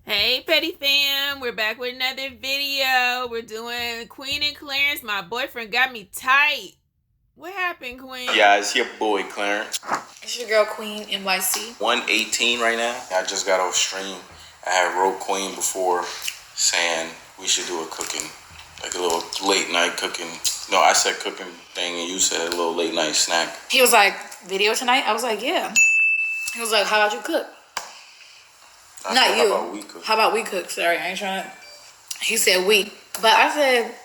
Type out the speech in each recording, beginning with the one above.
Hey, Petty Fam, we're back with another video. We're doing Queen and Clarence. My boyfriend got me tight. What happened, Queen? Yeah, it's your boy, Clarence. It's your girl, Queen NYC. 118 right now. I just got off stream. I had wrote Queen before saying we should do a cooking, like a little late night cooking. No, I said cooking thing and you said a little late night snack. He was like, video tonight? I was like, yeah. He was like, how about you cook? Not you. How about we cook? How about we cook? Sorry, I ain't trying to. He said we. But I said,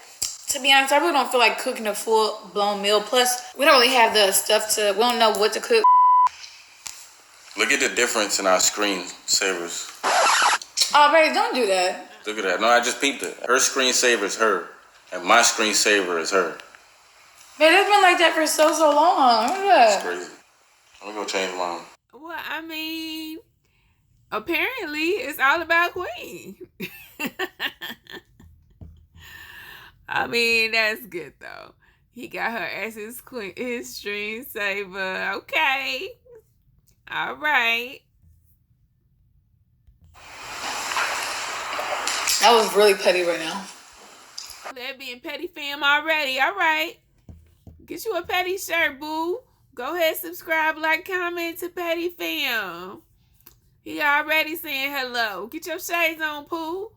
to be honest, I really don't feel like cooking a full-blown meal. Plus, we don't really have the stuff to, we don't know what to cook. Look at the difference in our screensavers. Oh, baby, don't do that. Look at that. No, I just peeped it. Her screensaver is her, and my screensaver is her. Man, it's been like that for so long. Look at that. It's crazy. Let me go change mine. Well, I mean, apparently it's all about Queen. I mean, that's good though. He got her as his queen, his screensaver. Okay. All right. That was really petty right now. They're being petty fam already. All right. Get you a petty shirt, boo. Go ahead, subscribe, like, comment to Petty Fam. He already saying hello. Get your shades on, Pooh.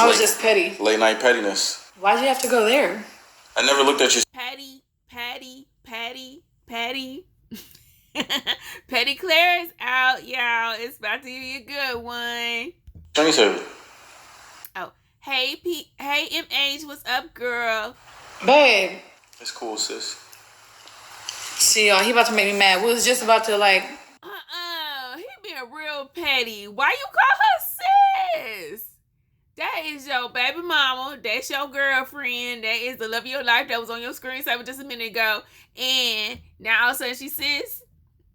I was just petty. Late night pettiness. Why'd you have to go there? I never looked at your... Petty. Petty Clare is out, y'all. It's about to be a good one. Screensaver. Oh, hey, hey, MH, what's up, girl? Babe. It's cool, sis. See, y'all, he about to make me mad. We was just about to, like... He being real petty. Why you call her sis? That is your baby mama. That's your girlfriend. That is the love of your life that was on your screensaver just a minute ago. And now all of a sudden she sis.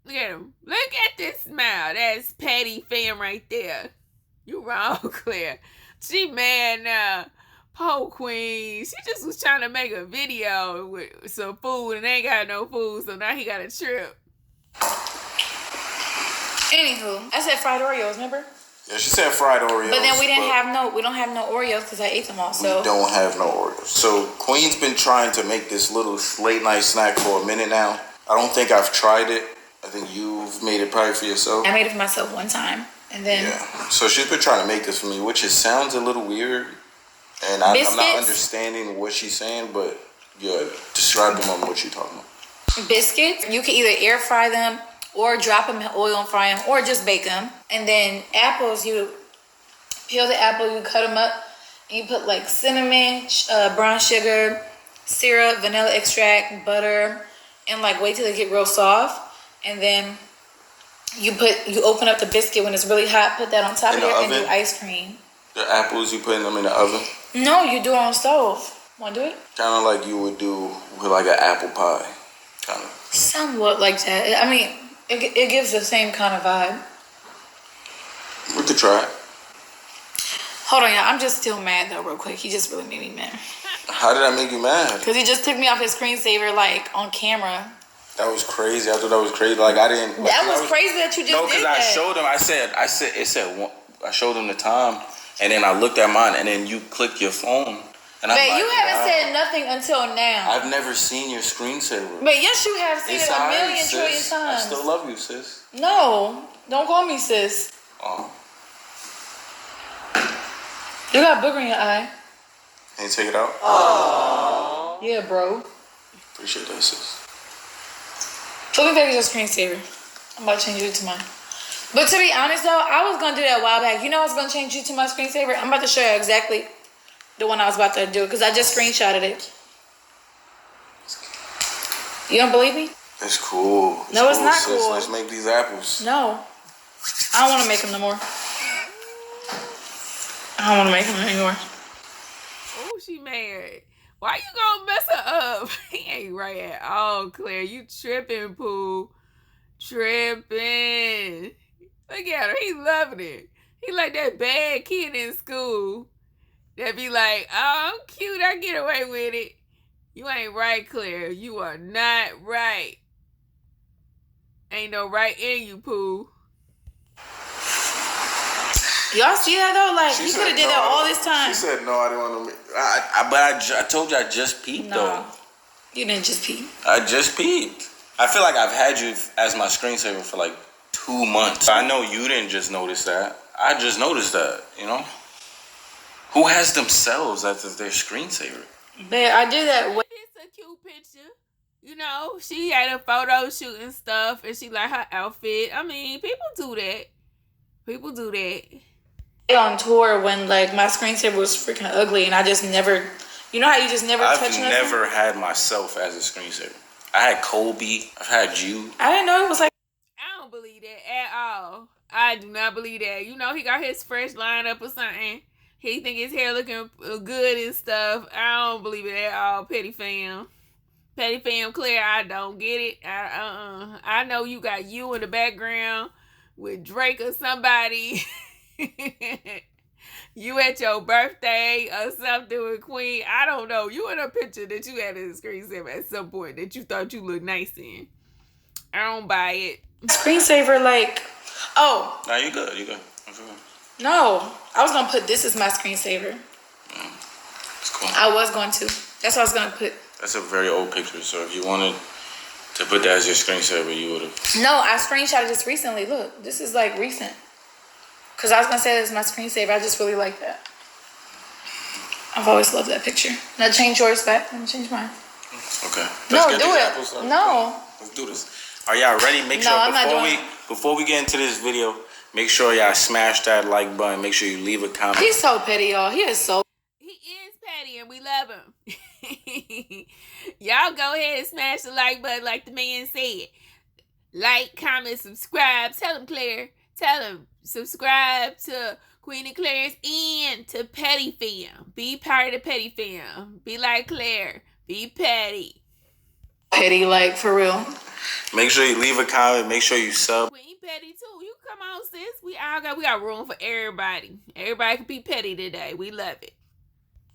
Look at him. Look at this smile. That's petty fam right there. You wrong, Claire. She mad now. Poor Queen. She just was trying to make a video with some food and ain't got no food, so now he got a trip. Anywho, I said fried Oreos, remember? Yeah, she said fried Oreos. But then we don't have no Oreos because I ate them all. So we don't have no Oreos. So Queen's been trying to make this little late night snack for a minute now. I don't think I've tried it. I think you've made it probably for yourself. I made it for myself one time, and then So she's been trying to make this for me, which sounds a little weird. And I'm not understanding what she's saying, but yeah, describe them on what you're talking about. Biscuits, you can either air fry them or drop them in oil and fry them or just bake them. And then apples, you peel the apple, you cut them up, and you put like cinnamon, brown sugar, syrup, vanilla extract, butter, and like wait till they get real soft. And then you open up the biscuit when it's really hot, put that on top of it, and do ice cream. The apples, you putting them in the oven? No, you do it on stove. Want to do it? Kind of like you would do with like an apple pie. Kind of. Somewhat like that. I mean, it gives the same kind of vibe. We could try it. Hold on, y'all. I'm just still mad though, real quick. He just really made me mad. How did I make you mad? Because he just took me off his screensaver, like, on camera. That was crazy. I thought that was crazy. Like, I didn't... Like, that was crazy that you just did that. No, because I showed him. I showed him the time. And then I looked at mine, and then you clicked your phone. And but you haven't said nothing until now. I've never seen your screensaver. But yes, you have seen it a million trillion times. I still love you, sis. No, don't call me sis. Oh. You got a booger in your eye. Can you take it out? Oh. Yeah, bro. Appreciate that, sis. Put me back as your screensaver. I'm about to change it to mine. But to be honest though, I was going to do that a while back. You know I was going to change you to my screensaver? I'm about to show you exactly the one I was about to do because I just screenshotted it. You don't believe me? It's cool. No, it's not cool. Let's make these apples. No. I don't want to make them no more. I don't want to make them anymore. Oh, she mad. Why you gonna mess her up? He ain't right at all, Claire. You tripping, Pooh. Tripping. Look at her. He loving it. He like that bad kid in school that be like, oh, I'm cute. I get away with it. You ain't right, Claire. You are not right. Ain't no right in you, Pooh. Y'all see that though? Like, She you said could have did no, that all this time. She said no, I didn't want to. But I told you I just peeped though. You didn't just peep. I just peeped. I feel like I've had you as my screensaver for like 2 months. I know you didn't just notice that. I just noticed that, you know? Who has themselves as their screensaver? But I did that. It's a cute picture. You know, she had a photo shoot and stuff, and she like her outfit. I mean, people do that. People do that. On tour when like my screensaver was freaking ugly, and I just never. You know how you just never touch nothing? I've never had myself as a screensaver. I had Kobe. I've had you. I didn't know it was like. I don't believe that at all. I do not believe that. You know, he got his fresh lineup or something. He think his hair looking good and stuff. I don't believe it at all, Petty Fam. Petty Fam Claire, I don't get it. I know you got you in the background with Drake or somebody. You at your birthday or something with Queen. I don't know. You in a picture that you had in the screensaver at some point that you thought you looked nice in. I don't buy it. Screensaver, like, oh. Nah, you good. You good. No, I was gonna put this as my screensaver. It's cool. I was going to. That's what I was gonna put. That's a very old picture. So if you wanted to put that as your screensaver, you would have. No, I screenshotted this recently. Look, this is like recent. Cause I was gonna say this is my screensaver. I just really like that. I've always loved that picture. Now change yours back. Let me change mine. Okay. No, do it. No. Let's do this. Are y'all ready? Make sure before we get into this video, make sure y'all smash that like button. Make sure you leave a comment. He's so petty, y'all. He is petty, and we love him. Y'all go ahead and smash the like button like the man said. Like, comment, subscribe. Tell him, Claire. Tell him. Subscribe to Queen and Clarence and to Petty Fam. Be part of the Petty Fam. Be like Claire. Be petty. Petty, like, for real. Make sure you leave a comment. Make sure you sub. Queen petty too. You come on, sis. We got room for everybody. Everybody can be petty today. We love it.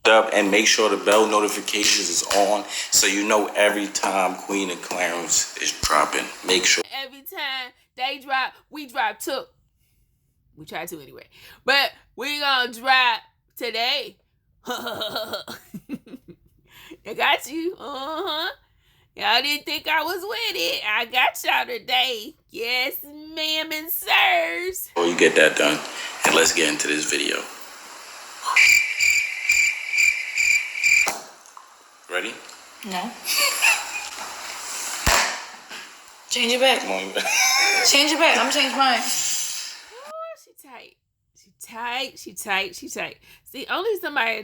And make sure the bell notifications is on so you know every time Queen and Clarence is dropping. Make sure. Every time they drop, we drop too. We try to anyway. But we gonna drop today. I got you. Y'all didn't think I was with it. I got y'all today. Yes, ma'am and sirs. Before you get that done, and let's get into this video. Ready? No. Change it back. Come on. Change it back. I'm gonna change mine. She tight. See, only somebody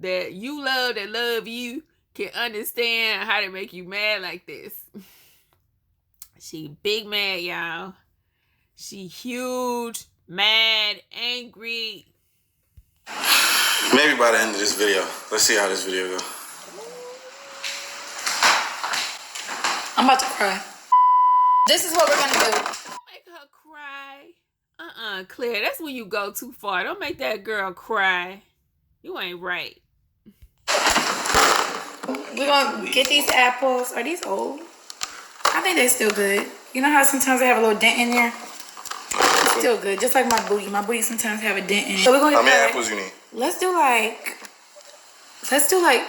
that you love, that love you, can understand how to make you mad like this. She big mad, y'all. She huge, mad, angry. Maybe by the end of this video. Let's see how this video goes. I'm about to cry. This is what we're gonna do. Make her cry. Claire, that's when you go too far. Don't make that girl cry. You ain't right. We're gonna get these apples. Are these old? I think they're still good. You know how sometimes they have a little dent in there? It's still good. Just like my booty. My booty sometimes have a dent in it. So we're gonna how many apples you need? Let's do like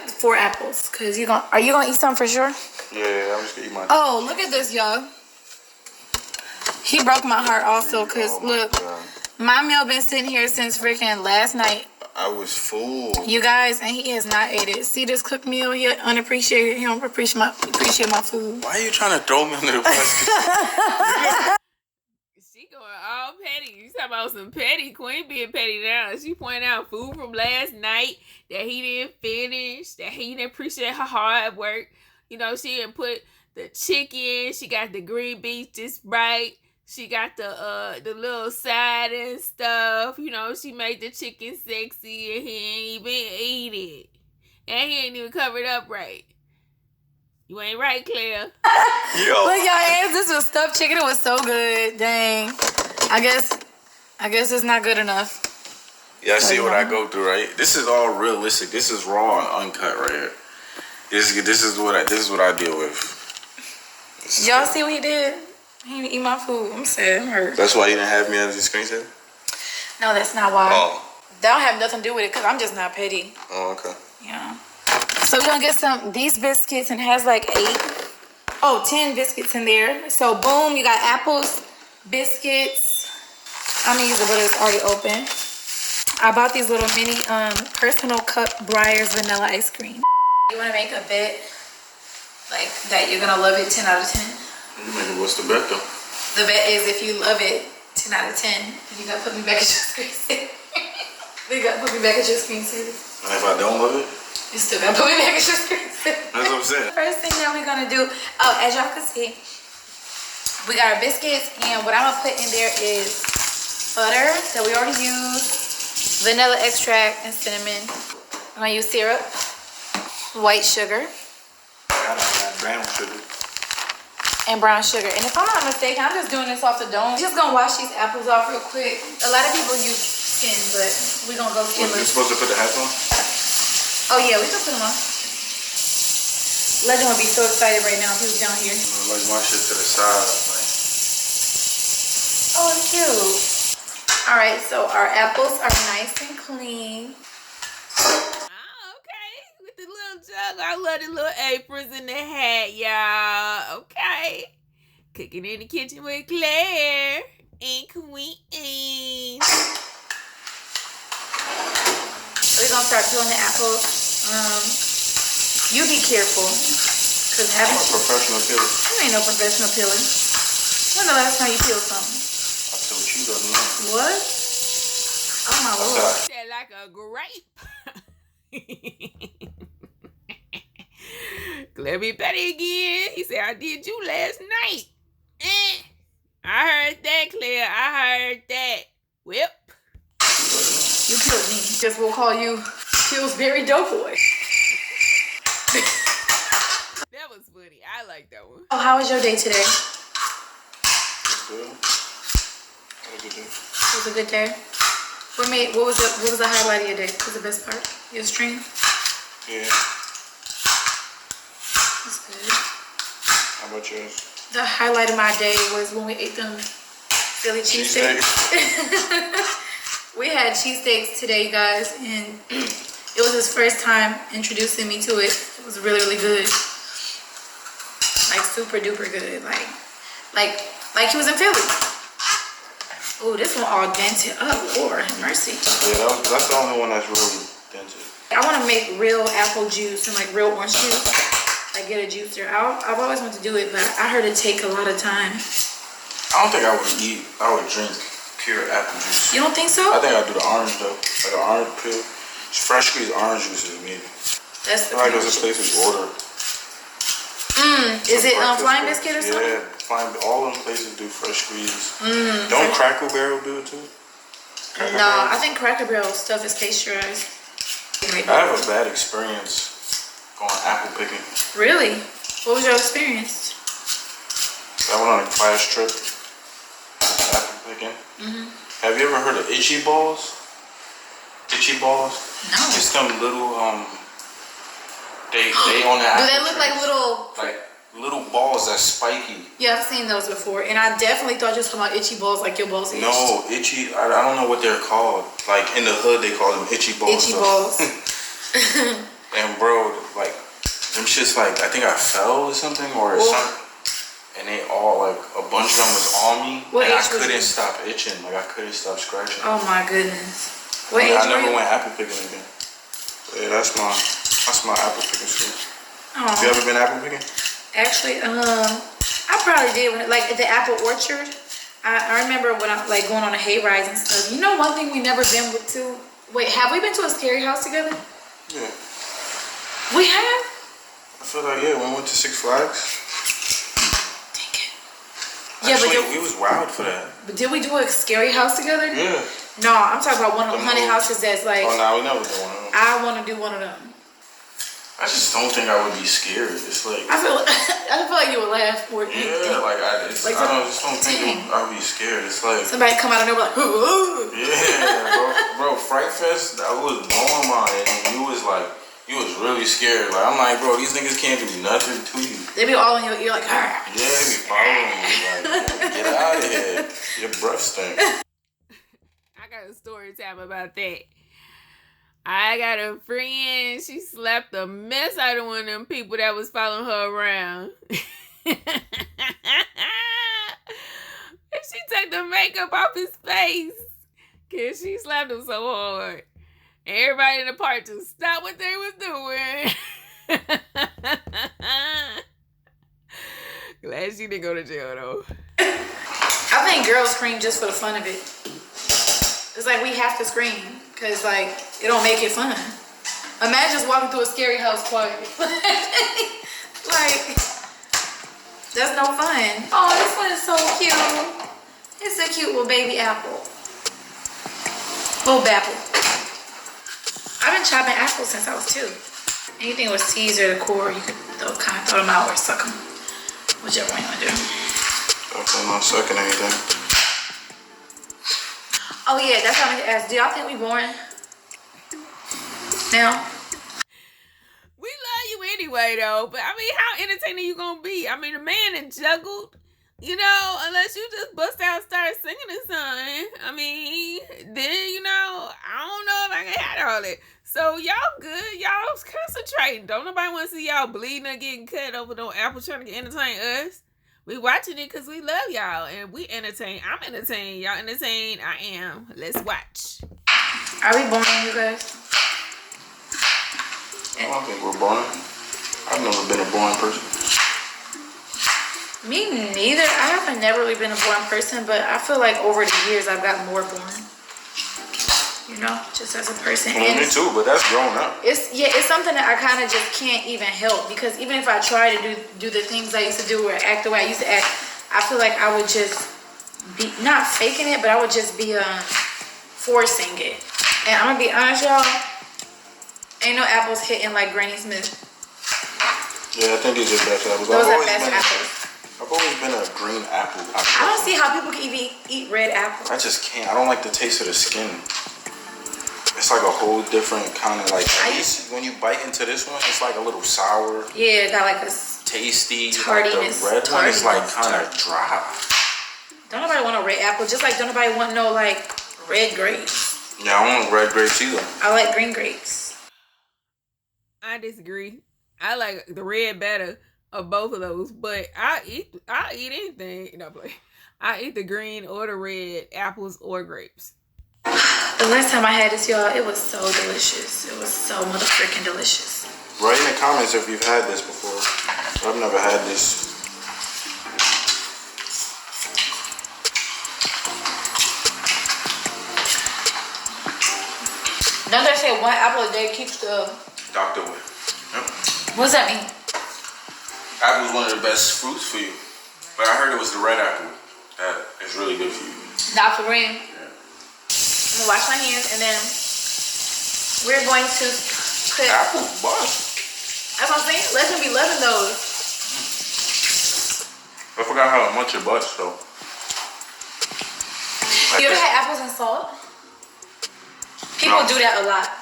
4 apples. Cause are you gonna eat some for sure? Yeah, I'm just gonna eat mine. Oh, look at this, y'all. He broke my heart also, cause look, my meal been sitting here since freaking last night. I was full. You guys, and he has not ate it. See this cooked meal? He unappreciated. He don't appreciate my food. Why are you trying to throw me under the bus? She going all petty. You talking about some petty. Queen being petty now. She pointing out food from last night that he didn't finish, that he didn't appreciate her hard work. You know, she didn't put the chicken. She got the green beans just right. She got the little side and stuff. You know, she made the chicken sexy and he ain't even eat it. And he ain't even covered up right. You ain't right, Claire. Yo. Look, y'all, this was stuffed chicken. It was so good. Dang. I guess it's not good enough. Yeah, I see what I go through, right? This is all realistic. This is raw and uncut right here. This is what I deal with. Y'all see what he did? He didn't eat my food. I'm sad. I'm hurt. That's why you didn't have me as your screensaver? No, that's not why. Oh. That don't have nothing to do with it because I'm just not petty. Oh, okay. Yeah. So we're gonna get these biscuits, and it has like 10 biscuits in there. So boom, you got apples, biscuits. I'm gonna use the butter that's already open. I bought these little mini personal cup Breyers vanilla ice cream. You wanna make a bet like that you're gonna love it 10 out of 10? What's the bet though? The bet is if you love it 10 out of 10, you gotta put me back at your screen. You gotta put me back at your screensaver. And if I don't love it? You still gotta put me back at your screensaver. That's what I'm saying. First thing that we're gonna do, as y'all can see, we got our biscuits, and what I'm gonna put in there is butter that we already used, vanilla extract, and cinnamon. I'm gonna use syrup, white sugar, Brown sugar. and brown sugar. And if I'm not mistaken, I'm just doing this off the dome. Just gonna wash these apples off real quick. A lot of people use skin, but we're gonna go skinless. You're supposed to put the hats on? Oh yeah, we can put them on. Legend would be so excited right now if he was down here. Like my shit to the side. Like. Oh, it's cute. All right, so our apples are nice and clean. Okay, with the little jug. I love the little aprons in the hat, y'all. Okay. Cooking in the kitchen with Claire and Queen. We're gonna start peeling the apples. You be careful, cause I'm a professional peeler. you ain't no professional peeler. When the last time you peeled something? I told you the other night. What? Oh my lord! That like a grape. Claire be petty again. He said, I did you last night. I heard that, Claire. I heard that. Whip. You peeled me. Just we'll call you Pillsbury Doughboy. That was funny. I like that one. Oh, how was your day today? Good. That was a good day. It was a good day. What was the highlight of your day? What was the best part? Your stream? Yeah. That's good. How about yours? The highlight of my day was when we ate them Philly cheesesteaks. We had cheesesteaks today, guys, and it was his first time introducing me to it. It was really, really good. Like super duper good. Like he was in Philly. Oh, this one all dented up. Lord have mercy. Yeah, that's the only one that's really dented. I want to make real apple juice and like real orange juice. Like get a juicer. I've always wanted to do it, but I heard it take a lot of time. I don't think I would drink pure apple juice. You don't think so? I think I'd do the orange though. Like an orange peel. Fresh squeezed orange juice is amazing. That's the like there's a place we order. Is it Flying Biscuit or something? Yeah, all them places do fresh squeeze. Don't Cracker Barrel do it too? No, I think Cracker Barrel stuff is pasteurized. I have a bad experience going apple picking. Really? What was your experience? I went on a class trip. Apple picking. Have you ever heard of itchy balls? Itchy balls? No. It's them little they on the Do they look like little balls that's spiky? Yeah, I've seen those before, and I definitely thought you were talking about itchy balls like your balls itched. No, itchy. I don't know what they're called. Like in the hood, they call them itchy balls. Itchy balls. And bro, like them shits. Like I think I fell or something something, and they all like a bunch of them was on me, and I couldn't stop itching. Like I couldn't stop scratching. Oh my goodness. What age I were never you? went apple picking again. So yeah, that's my apple picking story. Oh. You ever been apple picking? Actually, I probably did like at the apple orchard. I remember when I like going on a hayride and stuff. You know, one thing we never been to. Wait, have we been to a scary house together? Yeah. We have. I feel like when we went to Six Flags. Dang it. Actually, Yeah, but we was wild for that. But did we do a scary house together? Yeah. No, I'm talking about one of the haunted houses that's like. Oh no, we never did one of them. I want to do one of them. I just don't think I would be scared. It's like I feel like you would laugh for it. yeah, like I just don't think I would be scared. It's like somebody come out of nowhere like, yeah, bro, Fright Fest. I was blowing my head, and you was really scared. Like I'm like, bro, these niggas can't do nothing to you. They be all in your ear like, yeah, they be following you. Like, get out of here. Your breath stink. I got a story time about that. I got a friend, she slapped the mess out of one of them people that was following her around. And she took the makeup off his face because she slapped him so hard. And everybody in the park just stopped what they was doing. Glad she didn't go to jail though. I think girls scream just for the fun of it. It's like we have to scream because like it don't make it fun. Imagine just walking through a scary house quiet. Like that's no fun. Oh, this one is so cute. It's a cute little baby apple. Little apple. I've been chopping apples since I was 2. Anything with seeds or the core, you could kind of throw them out or suck them. Whichever one you want to do. I'm not sucking anything. Oh yeah, that's what I meant to ask. Do y'all think we boring? Now? We love you anyway though, but I mean, how entertaining you gonna be? I mean, the man that juggled, you know, unless you just bust out and start singing or something. I mean, then, you know, I don't know if I can have all that. So y'all good. Y'all concentrating. Don't nobody want to see y'all bleeding or getting cut over no apple trying to entertain us. We watching it because we love y'all and we entertain. I'm entertained. Y'all entertained. I am. Let's watch. Are we boring, you guys? I don't think we're boring. I've never been a boring person. Me neither. I haven't never really been a boring person, but I feel like over the years I've gotten more boring. You know, just as a person. Well, me too, but that's grown up. It's something that I kind of just can't even help because even if I try to do the things I used to do or act the way I used to act, I feel like I would just be not faking it, but I would just be forcing it. And I'm gonna be honest, y'all. Ain't no apples hitting like Granny Smith. Yeah, I think these are best apples. Those are best apples. I've always been a green apple. I don't see how people can even eat red apples. I just can't. I don't like the taste of the skin. It's like a whole different kind of like. When you bite into this one, it's like a little sour. Yeah, it got like a tasty. Tardiness. Like the red one is like kind of dry. Don't nobody want a red apple. Just like don't nobody want no like red grapes. Yeah, I don't want red grapes either. I like green grapes. I disagree. I like the red better of both of those, but I eat anything. You know, I eat the green or the red apples or grapes. The last time I had this, y'all, it was so delicious. It was so motherfucking delicious. Write in the comments if you've had this before. I've never had this. Don't they say one apple a day keeps the doctor away? Yep. What does that mean? Apple's one of the best fruits for you. But I heard it was the red apple that is really good for you. Not for green. I'm gonna wash my hands and then we're going to put apple bust. That's what I'm saying. Legend be loving those. I forgot how much it busts though. You ever had apples and salt? People do that a lot.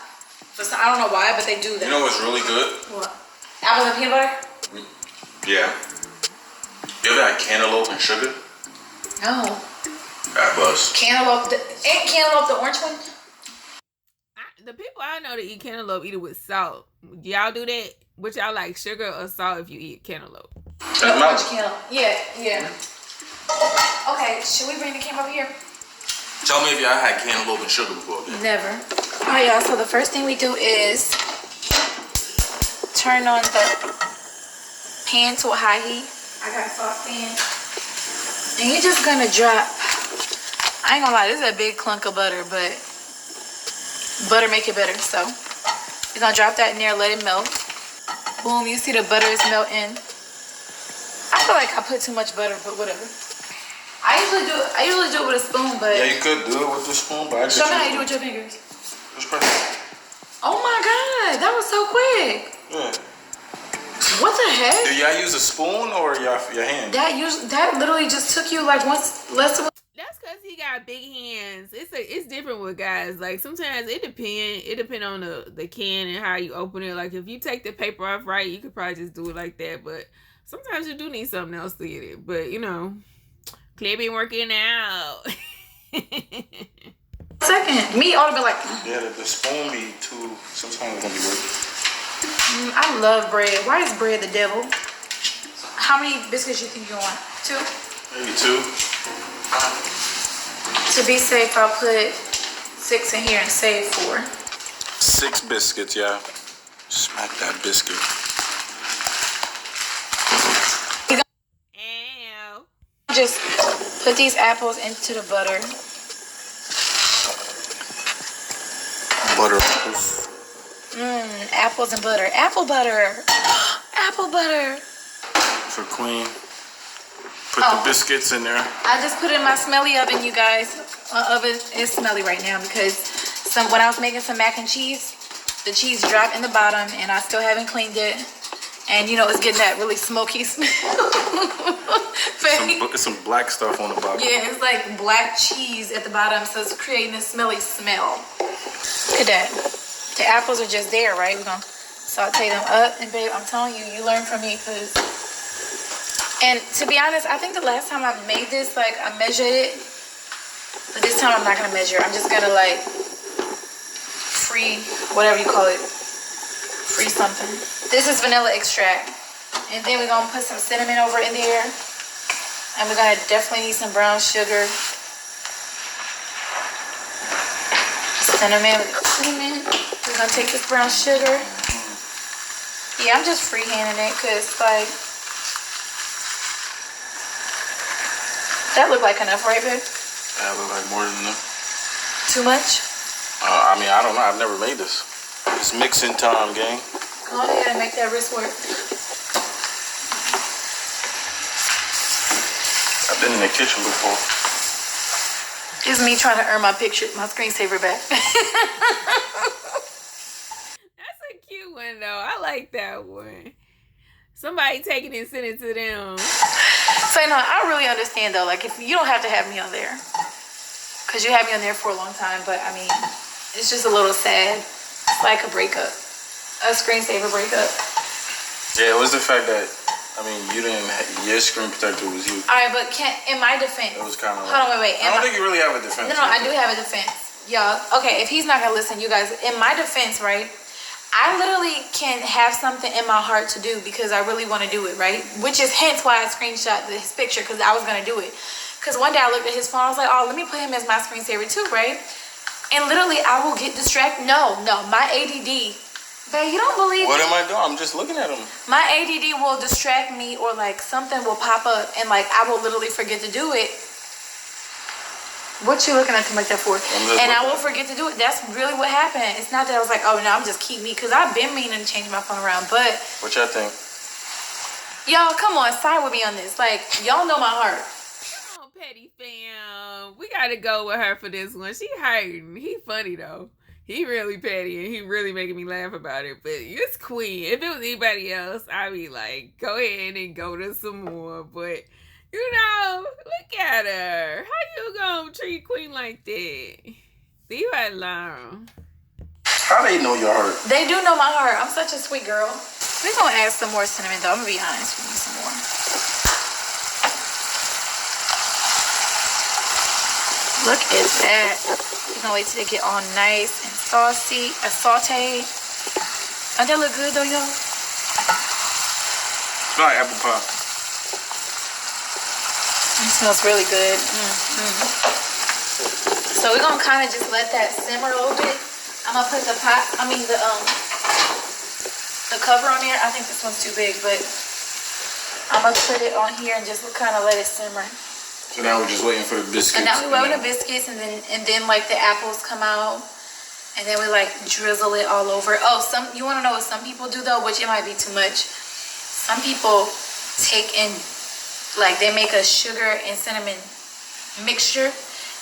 I don't know why, but they do that. You know what's really good? What? Apples and peanut butter? Yeah. You ever had cantaloupe and sugar? No. That bust. Cantaloupe. Ain't cantaloupe the orange one? The people I know that eat cantaloupe eat it with salt. Y'all do that? Which y'all like, sugar or salt if you eat cantaloupe? Orange cantaloupe. Yeah. Okay, should we bring the camera over here? Tell me if y'all had cantaloupe and sugar before. Then. Never. Alright, y'all. So the first thing we do is turn on the pan to a high heat. I got a saucepan. And you're just gonna drop. I ain't gonna lie, this is a big clunk of butter, but butter make it better. So you're gonna drop that in there, let it melt. Boom, you see the butter is melting. I feel like I put too much butter, but whatever. I usually do it with a spoon, but yeah, you could do it with the spoon, but I just show me how you do it with your fingers. Just press it. Oh my god, that was so quick. Yeah. What the heck? Do y'all use a spoon or your hand? That literally just took you like less than. That's because he got big hands. It's different with guys. Like sometimes it depends on the can and how you open it. Like if you take the paper off right, you could probably just do it like that. But sometimes you do need something else to get it. But you know, Clare been working out. Second, me ought to be like. Yeah, the spoon be too. Sometimes it's gonna be weird. I love bread. Why is bread the devil? How many biscuits you think you want? 2? Maybe 2. To be safe, I'll put 6 in here and save 4. 6 biscuits, yeah. Smack that biscuit. Ow. Just put these apples into the butter. Butter apples. Apples and butter. Apple butter. Apple butter. For Queen. Put the biscuits in there. I just put it in my smelly oven, you guys. My oven is smelly right now because when I was making some mac and cheese, the cheese dropped in the bottom and I still haven't cleaned it. And you know, it's getting that really smoky smell. Some black stuff on the bottom. Yeah, it's like black cheese at the bottom, so it's creating a smelly smell. Look at that. The apples are just there, right? We're gonna saute them up, and babe, I'm telling you, you learn from me, cause. And to be honest, I think the last time I made this, like I measured it, but this time I'm not gonna measure. I'm just gonna like free, whatever you call it, free something. This is vanilla extract, and then we're gonna put some cinnamon over in there, and we're gonna definitely need some brown sugar. Cinnamon. We're gonna take this brown sugar. Yeah, I'm just freehanding it because like that looked like enough, right, babe? That look like more than enough. Too much? I mean, I don't know. I've never made this. It's mixing time, gang. Go ahead and make that wrist work. I've been in the kitchen before. It's me trying to earn my screensaver back. That's a cute one, though. I like that one. Somebody take it and send it to them. So, no, I really understand, though. Like, if you don't have to have me on there. Because you had me on there for a long time. But, I mean, it's just a little sad. It's like a breakup. A screensaver breakup. Yeah, it was the fact that, I mean, you didn't, your screen protector was you. All right, but in my defense. It was kind of Hold on, wait. I don't think you really have a defense. No, I do have a defense. Y'all, okay, if he's not going to listen, you guys, in my defense, right? I literally can have something in my heart to do because I really want to do it, right? Which is hence why I screenshot his picture because I was going to do it. Because one day I looked at his phone, I was like, oh, let me put him as my screensaver too, right? And literally I will get distracted. No, my ADD. Babe, you don't believe What am I doing? I'm just looking at him. My ADD will distract me or like something will pop up and like I will literally forget to do it. What you looking at to make that for? And I will forget to do it. That's really what happened. It's not that I was like, oh no, I'm just keep me. Because I've been meaning to change my phone around. But what y'all think? y'all, come on, side with me on this. Like, y'all know my heart. Oh, Petty fam. We got to go with her for this one. She hurting. He funny, though. He really petty and he really making me laugh about it. But it's Queen. If it was anybody else, I'd be like, go ahead and go to some more. But, you know, look at her. How you gonna treat Queen like that? Leave her alone. How they know your heart? They do know my heart. I'm such a sweet girl. We're going to add some more cinnamon, though. I'm going to be honest. We need some more. Look at that. We're going to wait till they get all nice and saucy, sauteed. Don't that look good, though, y'all? It's like apple pie. It smells really good. So we're going to kind of just let that simmer a little bit. I'm going to put the cover on there. I think this one's too big, but I'm going to put it on here and just kind of let it simmer. So now we're just waiting for the biscuits. And now we're waiting for the biscuits, and then like the apples come out, and then we like drizzle it all over. Oh, you want to know what some people do though, which it might be too much. Some people take in, like they make a sugar and cinnamon mixture,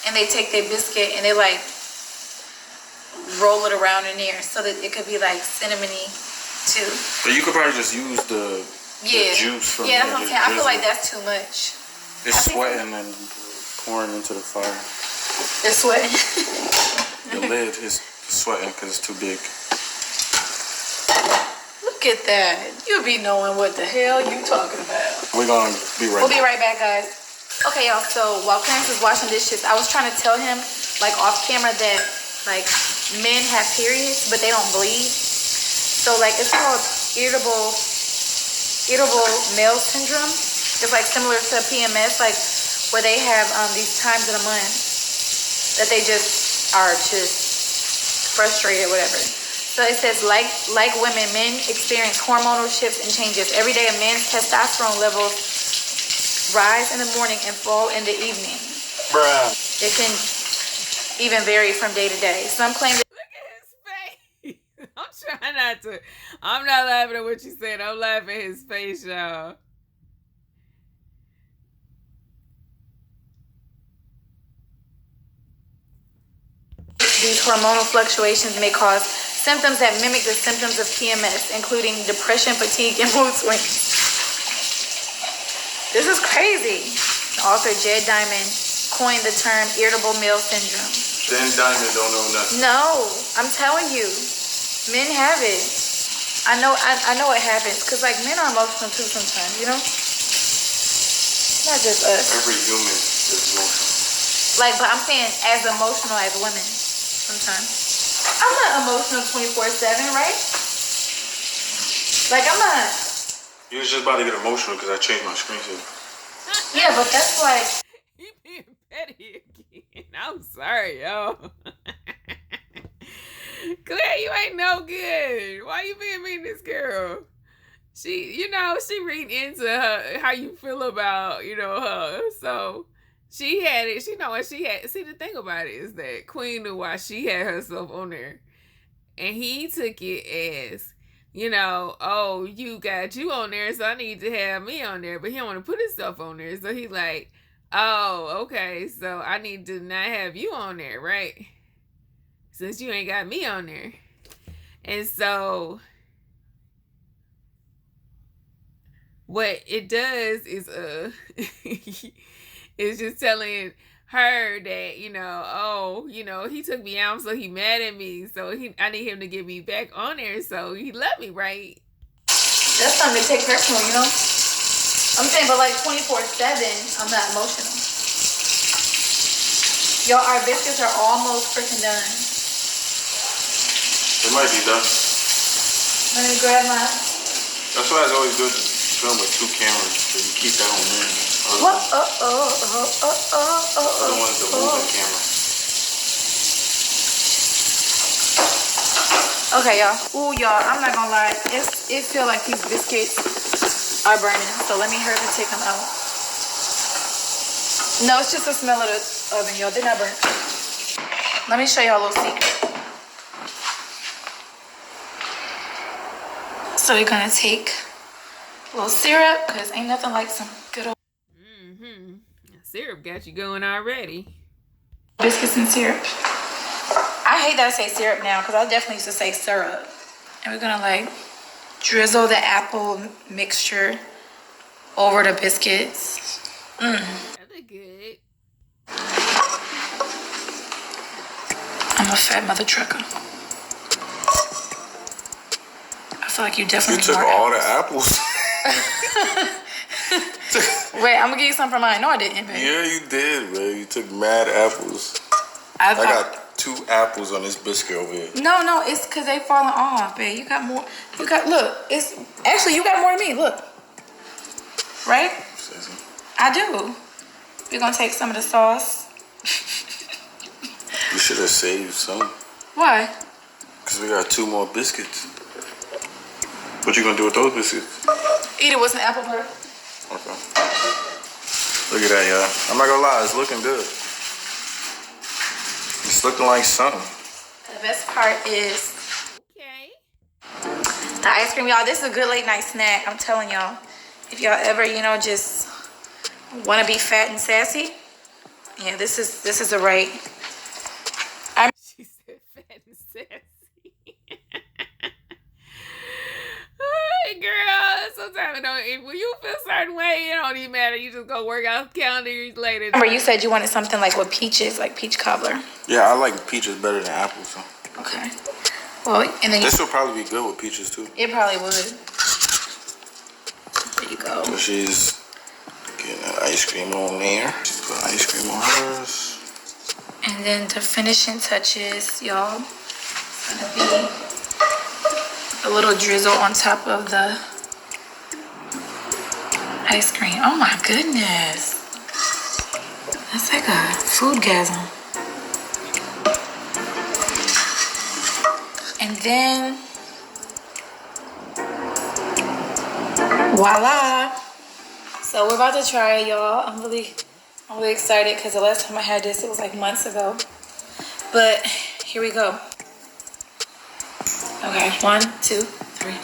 and they take their biscuit and they like roll it around in there so that it could be like cinnamony too. But you could probably just use the juice from that's what I'm saying. I feel like that's too much. It's sweating and pouring into the fire. It's sweating. The lid is sweating because it's too big. Look at that. You be knowing what the hell you talking about. We're going to be right back. We'll be right back, guys. Okay, y'all. So while Clarence is washing dishes, I was trying to tell him like off camera that like men have periods, but they don't bleed. So like it's called irritable male syndrome. It's like similar to PMS, like where they have these times in a month that they just are just frustrated, whatever. So it says like women, men experience hormonal shifts and changes. Every day a man's testosterone levels rise in the morning and fall in the evening. Bruh. It can even vary from day to day. Some claim that. Look at his face. I'm trying not to. I'm not laughing at what you said. I'm laughing at his face, y'all. These hormonal fluctuations may cause symptoms that mimic the symptoms of PMS, including depression, fatigue, and mood swings. This is crazy. Author Jed Diamond coined the term irritable male syndrome. Then Diamond don't know nothing. No, I'm telling you, men have it. I know it happens because like men are emotional too sometimes, you know? Not just us. Every human is emotional. Like, but I'm saying as emotional as women sometimes. I'm not emotional 24/7, right? Like I'm not. You was just about to get emotional because I changed my screen saver. Yeah, but that's like. He being petty again. I'm sorry, y'all. Claire, you ain't no good. Why you being mean to this girl? She read into her how you feel about, her. So she had it. She know what she had. See, the thing about it is that QUEENNAIJA, she had herself on there. And he took it as, oh, you got you on there, so I need to have me on there. But he don't want to put himself on there. So he's like, oh, okay, so I need to not have you on there, right? Since you ain't got me on there. And so what it does is it's just telling her that, he took me out, so he mad at me. So I need him to get me back on there, so he love me, right? That's something to take personal, I'm saying, but like 24/7, I'm not emotional. Y'all, our biscuits are almost freaking done. It might be done. Let me grab my. That's why it's always good to film with two cameras, so you keep that on there. What? The other one's the moving camera. Okay, y'all. Ooh, y'all, I'm not gonna lie. It feel like these biscuits are burning, so let me hurry and take them out. No, it's just the smell of the oven, y'all. They're not burnt. Let me show y'all a little secret. So we're gonna take a little syrup, because ain't nothing like some good old syrup got you going already. Biscuits and syrup. I hate that I say syrup now, because I definitely used to say syrup. And we're gonna like drizzle the apple mixture over the biscuits. That look good. I'm a fat mother trucker. I feel like you definitely took all the apples. Wait, I'm gonna give you some for mine. No, I didn't, babe. Yeah, you did, man. You took mad apples. I got 2 apples on this biscuit over here. No, it's because they falling off, babe. You got more. Look, it's actually you got more than me. Look, right? I do. We're gonna take some of the sauce. You should have saved some. Why? Because we got 2 more biscuits. What you gonna do with those biscuits? Eat it with some apple butter. Okay. Look at that, y'all. I'm not gonna lie, it's looking good. It's looking like something. The best part is Okay. the ice cream, y'all. This is a good late night snack. I'm telling y'all. If y'all ever, just want to be fat and sassy, yeah, this is a right. She said fat and sassy. Girl, sometimes when you feel a certain way, it don't even matter. You just go work out calendar years later. Remember, you said you wanted something like with peaches, like peach cobbler. Yeah, I like peaches better than apples. So. Okay. Well, and then this will probably be good with peaches too. It probably would. There you go. So she's getting that ice cream on there. She's putting ice cream on hers. And then the finishing touches, y'all, it's gonna be a little drizzle on top of the ice cream. Oh my goodness. That's like a foodgasm. And then, voila. So we're about to try it, y'all. I'm really excited because the last time I had this, it was like months ago. But here we go. Okay, 1, 2, 3.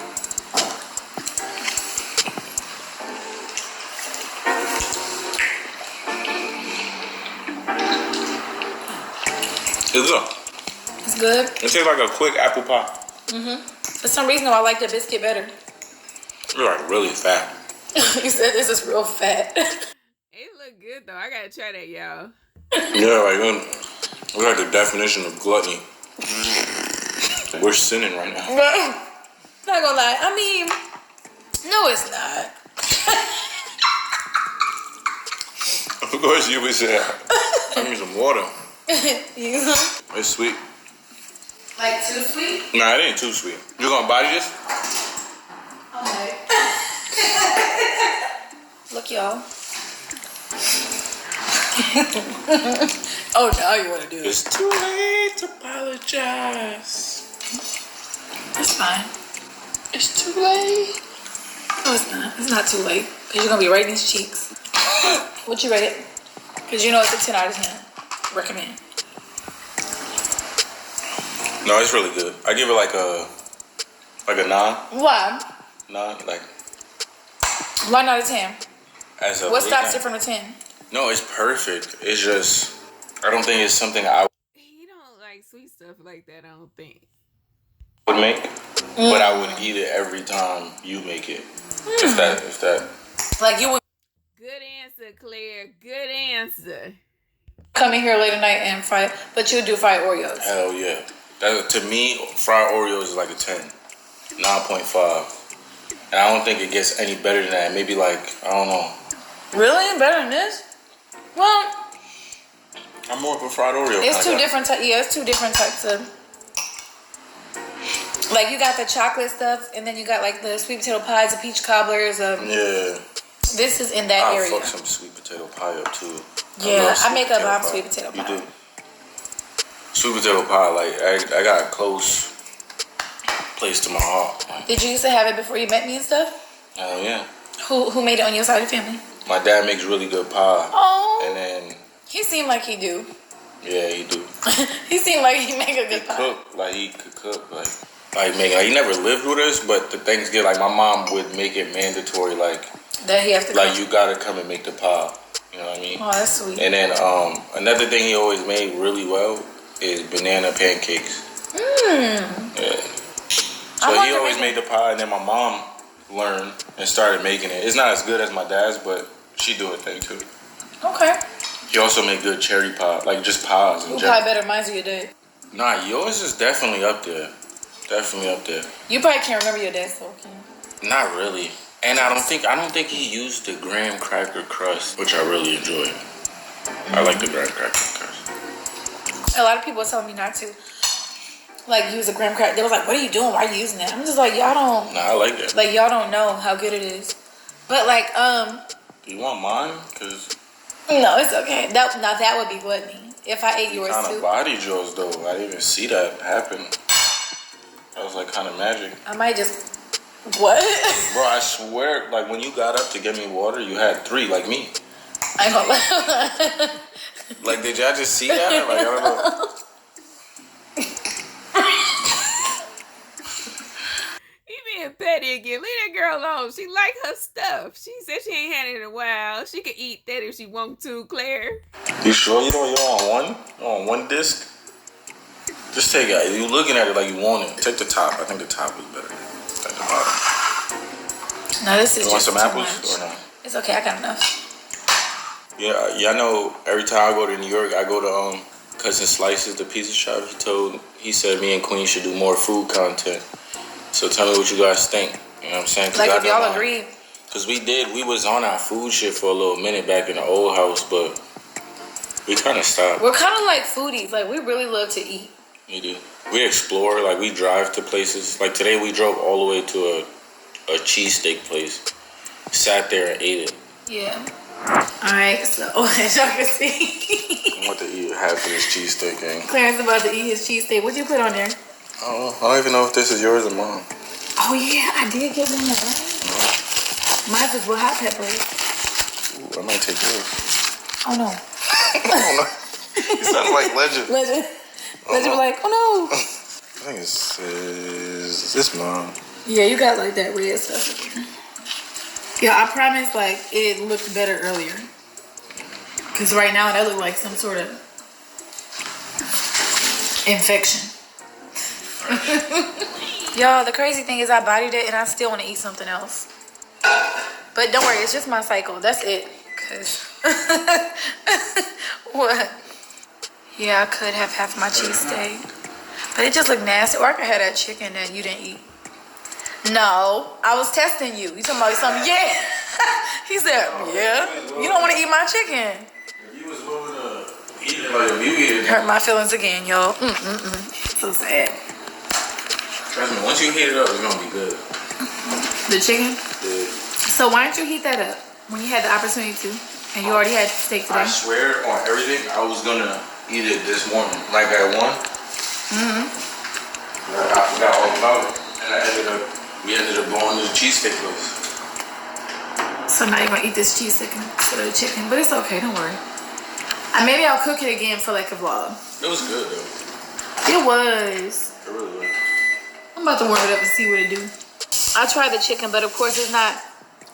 It's good. It's good. It tastes like a quick apple pie. For some reason, though, I like the biscuit better. You're like really fat. You said this is real fat. It look good though. I gotta try that, y'all. Yeah, like we're like the definition of gluttony. We're sinning right now. Not gonna lie. I mean, no, it's not. Of course you would say. I need some water. You know? It's sweet. Like too sweet? Nah, it ain't too sweet. You gonna body this? Okay. Look, y'all. Oh, now you want to do it. It's too late to apologize. It's fine. It's too late. No, it's not. It's not too late. Because you're going to be right in his cheeks. What you rate it? Because you know it's a 10 out of 10. Recommend. No, it's really good. I give it like a 9. Why? 9, like 1 out of 10. as a What late stops night. it from a 10? No, it's perfect. It's just I don't think it's something I He don't like sweet stuff like that, I don't think. would make, but I would eat it every time you make it. If that. Like you would Good answer, Claire. Good answer. come in here late at night and fight, but you would do fried Oreos. Hell yeah. That, to me, fried Oreos is like a 10. 9.5. And I don't think it gets any better than that. Maybe like, I don't know. Really? Better than this? Well, I'm more of a fried Oreo. it's kinda two guy. different types. Yeah, it's two different types of. Like you got the chocolate stuff, and then you got like the sweet potato pies, the peach cobblers. Yeah. This is in that I'll area. fuck some sweet potato pie up too. Yeah, I make a bomb bomb sweet potato pie. You do? Sweet potato pie, like, I got a close place to my heart. Like, Did you used to have it before you met me and stuff? hell yeah. Who made it on your side of the family? My dad makes really good pie. Oh. And then, He seemed like he do. yeah, he do. He seemed like he make a He good pie. cook, like, he could cook, like making, like, he never lived with us, but the Thanksgiving, like, my mom would make it mandatory, like That he have to. like, you gotta come and make the pie. You know what I mean? Oh, that's sweet. And then, another thing he always made really well is banana pancakes. Yeah. So he always made the pie, and then my mom learned and started making it. It's not as good as my dad's, but she do a thing too. Okay. He also made good cherry pie, like just pies in Who general. pie better? Mine's or your dad? Nah, yours is definitely up there. Definitely up there. You probably can't remember your dad's, so okay. Not really. And I don't think he used the graham cracker crust, which I really enjoy. I like the graham cracker crust. A lot of people are telling me not to. Like, use a graham cracker. They was like, what are you doing? Why are you using that? I'm just like, y'all don't. Nah, I like that. Like, y'all don't know how good it is. But, like, Do you want mine? Because no, it's okay. That would be gluttony. If I ate yours kind too. of bodied yours, though. I didn't even see that happen. That was like kind of magic. I might just. What? Bro, I swear, like when you got up to get me water, you had 3, like me. I ain't gonna lie. Like, did y'all just see that? Like, I don't know. You being petty again. Leave that girl alone. She like her stuff. She said she ain't had it in a while. She could eat that if she want to, Claire. You sure you're on one? You're on one disc? Just take it. You looking at it like you want it. Take the top. I think the top is better than the bottom. No, this is You want just some too apples much. or not? It's okay. I got enough. Yeah, y'all know every time I go to New York, I go to Cousin Slice's, the pizza shop. He said me and Queen should do more food content. So tell me what you guys think. You know what I'm saying? Like, if y'all agree. Because we was on our food shit for a little minute back in the old house, but We kind of stopped. We're kind of like foodies. Like, we really love to eat. We do. We explore. Like, we drive to places. Like, today we drove all the way to a cheesesteak place. Sat there and ate it. Yeah. Alright, so as y'all can see. I'm about to eat half of this cheesesteak, gang. Clarence about to eat his cheesesteak. What'd you put on there? I don't even know if this is yours or mine. Oh yeah, I did get one, right? Mine was with hot peppers. Ooh, I might take yours. Oh no. Oh no. You sound like Legend. Legend was like, oh no. I think is this mine? Yeah, you got like that red stuff. Yeah, I promise, like, it looked better earlier. Because right now, that looked like some sort of infection. Y'all, the crazy thing is I bodied it and I still want to eat something else. But don't worry, it's just my cycle. That's it. Because... What? Yeah, I could have half my cheesesteak. But it just looked nasty. Or I could have that chicken that you didn't eat. No, I was testing you. You talking about something? Yeah. He said, yeah. You don't want to eat my chicken. If you was willing to eat it, like if you eat it. Hurt my feelings again, y'all. So sad. Trust me, once you heat it up, it's gonna be good. The chicken? Yeah. So why didn't you heat that up when you had the opportunity to? And you already had steak today? I swear on everything, I was gonna eat it this morning, like at 1. I forgot all about it, and we ended up going to the cheesesteak place. So now you're gonna eat this cheesesteak instead of the chicken, but it's okay, don't worry. Maybe I'll cook it again for like a vlog. It was good though. It was. It really was. I'm about to warm it up and see what it do. I tried the chicken, but of course it's not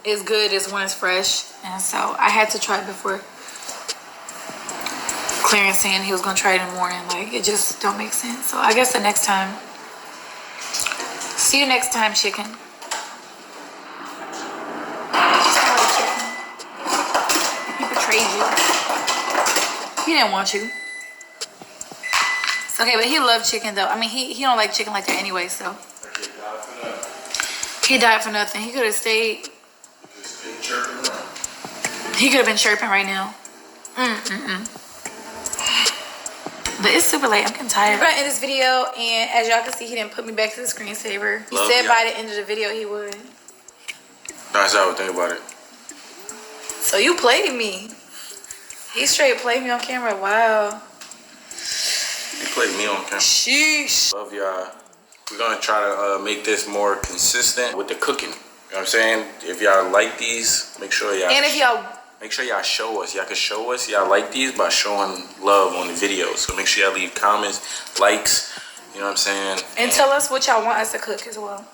as good as when it's fresh. And so I had to try it before. Clarence saying he was gonna try it in the morning. Like, it just don't make sense. So I guess the next time. See you next time, chicken. Sorry, chicken. He betrayed you. He didn't want you. It's okay, but he loved chicken though. I mean, he don't like chicken like that anyway, so. He died for nothing. He could have stayed. He could have been chirping right now. But it's super late. I'm getting tired. We're gonna end this video, and as y'all can see, he didn't put me back to the screensaver. He said by the end of the video he would. That's how I would think about it. So you played me. He straight played me on camera. Wow. He played me on camera. Sheesh. Love y'all. We're gonna try to make this more consistent with the cooking. You know what I'm saying? If y'all like these, make sure y'all. And if y'all. Make sure y'all show us. Y'all can show us y'all like these by showing love on the videos. So make sure y'all leave comments, likes, you know what I'm saying? And tell us what y'all want us to cook as well.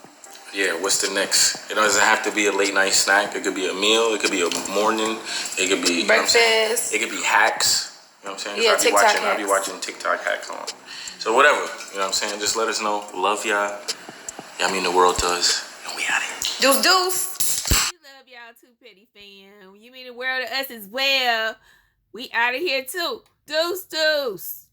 Yeah, what's the next? It doesn't have to be a late night snack. It could be a meal. It could be a morning. It could be breakfast. It could be hacks. You know what I'm saying? Yeah, TikTok hacks. I'll be watching TikTok hacks on. So whatever. You know what I'm saying? Just let us know. Love y'all. Y'all mean the world to us. And we out here. Deuce. Y'all too, petty fam. You mean the world to us as well. We out of here too. Deuce.